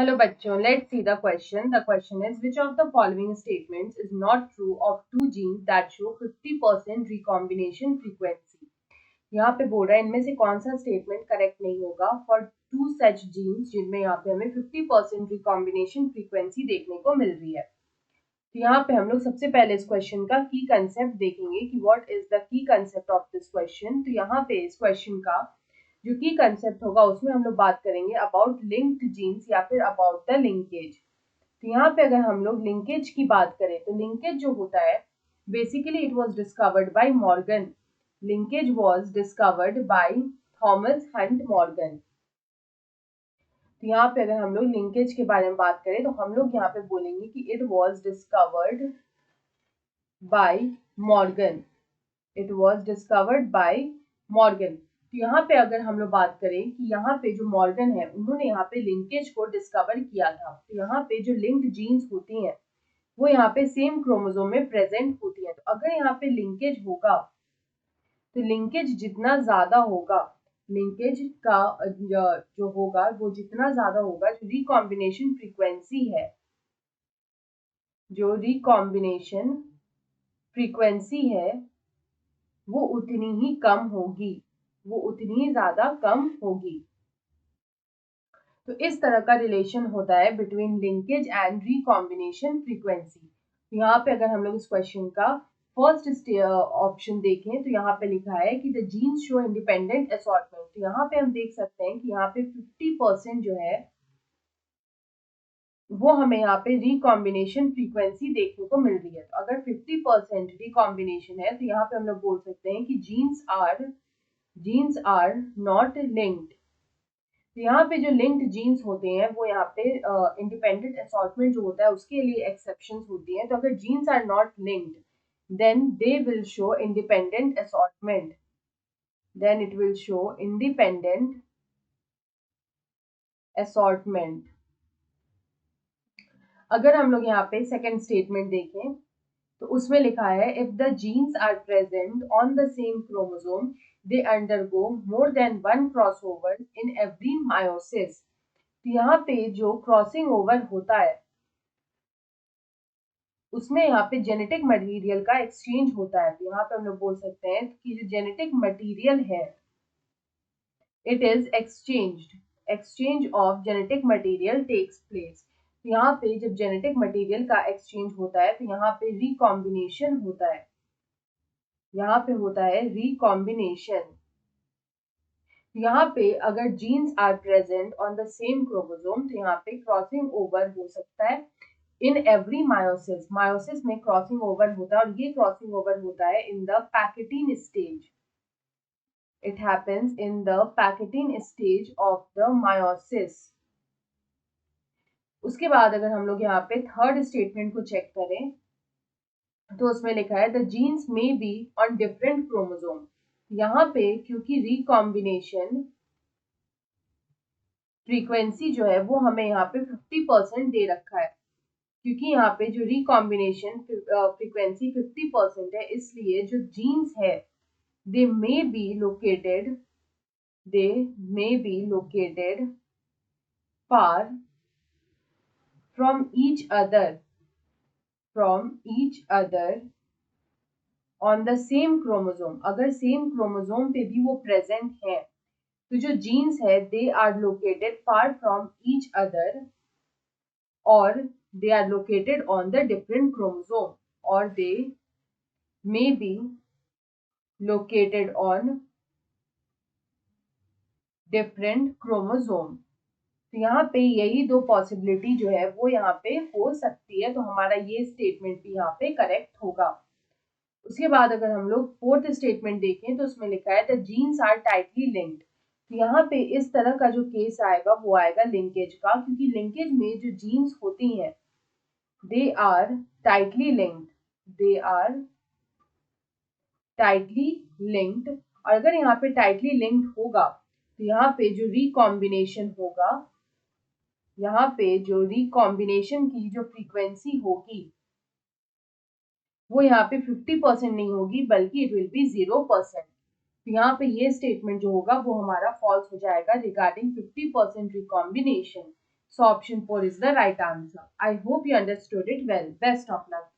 Hello बच्चों, let's see the question. The question is, which of the following statements is not true of two genes that show 50% recombination frequency? यहाँ पे बोल रहा है इनमें से कौन सा स्टेटमेंट करेक्ट नहीं होगा फॉर टू सच जीन्स जिनमें यहाँ पे हमें 50% रिकॉम्बिनेशन फ्रीक्वेंसी देखने को मिल रही है। तो यहाँ पे हम लोग सबसे पहले इस क्वेश्चन का की कंसेप्ट देखेंगे कि what is the key concept of this question. तो यहाँ पे इस क्वेश्चन का जो की कंसेप्ट होगा उसमें हम लोग बात करेंगे अबाउट लिंक्ड जीन्स या फिर अबाउट द लिंकेज। तो यहाँ पे अगर हम लोग लिंकेज की बात करें तो लिंकेज जो होता है basically it was discovered by Morgan. Linkage was discovered by Thomas Hunt Morgan. तो यहाँ पे अगर हम लोग लिंकेज के बारे में बात करें तो हम लोग यहाँ पे बोलेंगे कि it was discovered by Morgan. It was discovered by Morgan. तो यहाँ पे अगर हम लोग बात करें कि यहाँ पे जो मॉर्गन है उन्होंने यहाँ पे लिंकेज को डिस्कवर किया था। तो यहाँ पे जो लिंक्ड जीन्स होती हैं वो यहाँ पे सेम क्रोमोसोम में प्रेजेंट होती है। तो अगर यहाँ पे लिंकेज होगा तो लिंकेज जितना ज्यादा होगा, लिंकेज का जो होगा वो जितना ज्यादा होगा, जो रिकॉम्बिनेशन फ्रीक्वेंसी है, जो रिकॉम्बिनेशन फ्रीक्वेंसी है वो उतनी ही कम होगी, वो उतनी ज्यादा कम होगी। तो इस तरह का रिलेशन होता है between linkage and recombination frequency. तो यहाँ पे अगर हम लोग इस क्वेश्चन का फर्स्ट ऑप्शन देखें तो यहाँ पे लिखा है कि the genes show independent assortment. तो यहाँ पे हम देख सकते हैं कि यहाँ पे 50% जो है वो हमें यहाँ पे रिकॉम्बिनेशन फ्रीक्वेंसी देखने को मिल रही है। तो अगर 50% रिकॉम्बिनेशन है तो यहाँ पे हम लोग बोल सकते हैं कि जीन्स आर नॉट लिंक्ड। तो यहाँ पे जो लिंक्ड जीन्स होते हैं वो यहाँ पे इंडिपेंडेंट असॉर्टमेंट जो होता है उसके लिए एक्सेप्शंस होती हैं। तो अगर genes are not linked then they will show independent assortment, then it will show independent assortment. अगर हम लोग यहाँ पे सेकेंड स्टेटमेंट देखें तो उसमें लिखा है if the genes are present on the same chromosome they undergo more than one crossover in every meiosis. तो यहाँ पे जो क्रॉसिंग ओवर होता है उसमें यहाँ पे जेनेटिक मटेरियल का एक्सचेंज होता है। तो यहाँ पे हम लोग बोल सकते हैं कि जो जेनेटिक मटेरियल है it is exchanged, exchange of genetic material takes place. यहाँ पे जब जेनेटिक मटेरियल का एक्सचेंज होता है तो यहाँ पे रिकॉम्बिनेशन होता है, यहाँ पे होता है रिकॉम्बिनेशन। यहाँ पे अगर genes are present on the same chromosome तो यहाँ पे क्रॉसिंग ओवर हो सकता है इन एवरी मायोसिस। मायोसिस में क्रॉसिंग ओवर होता है और ये क्रॉसिंग ओवर होता है in the pachytene stage. It happens in the pachytene stage of the meiosis. उसके बाद अगर हम लोग यहाँ पे थर्ड स्टेटमेंट को चेक करें तो उसमें लिखा है द जीन्स में बी ऑन डिफरेंट क्रोमोसोम। यहाँ पे क्योंकि रिकॉम्बिनेशन फ्रीक्वेंसी जो है वो हमें यहाँ पे 50% दे रखा है, क्योंकि यहाँ पे जो रिकॉम्बिनेशन फ्रीक्वेंसी 50% है इसलिए जो जीन्स है they may be located far from each other on the same chromosome. अगर सेम क्रोमोसोम पे भी वो प्रेजेंट है तो जो जीन्स है they are located far from each other और they are located on the different chromosome or they may be located on different chromosome। तो यहाँ पे यही दो पॉसिबिलिटी जो है वो यहाँ पे हो सकती है। तो हमारा ये स्टेटमेंट भी यहाँ पे करेक्ट होगा। उसके बाद अगर हम लोग फोर्थ स्टेटमेंट देखें तो उसमें लिखा है the genes are tightly linked. तो यहाँ पे इस तरह का जो केस आएगा वो आएगा लिंकेज का, क्योंकि लिंकेज में जो जीन्स होती हैं they are tightly linked, they are tightly linked। और अगर यहाँ पे टाइटली लिंक्ड होगा तो यहाँ पे जो रिकॉम्बिनेशन होगा, यहाँ पे जो रिकॉम्बिनेशन की जो फ्रीक्वेंसी होगी वो यहाँ पे 50% नहीं होगी बल्कि इट विल बी 0%। तो यहाँ पे ये स्टेटमेंट जो होगा वो हमारा फॉल्स हो जाएगा regarding 50% recombination. So option 4 is the right answer. I hope you understood it well. Best of luck.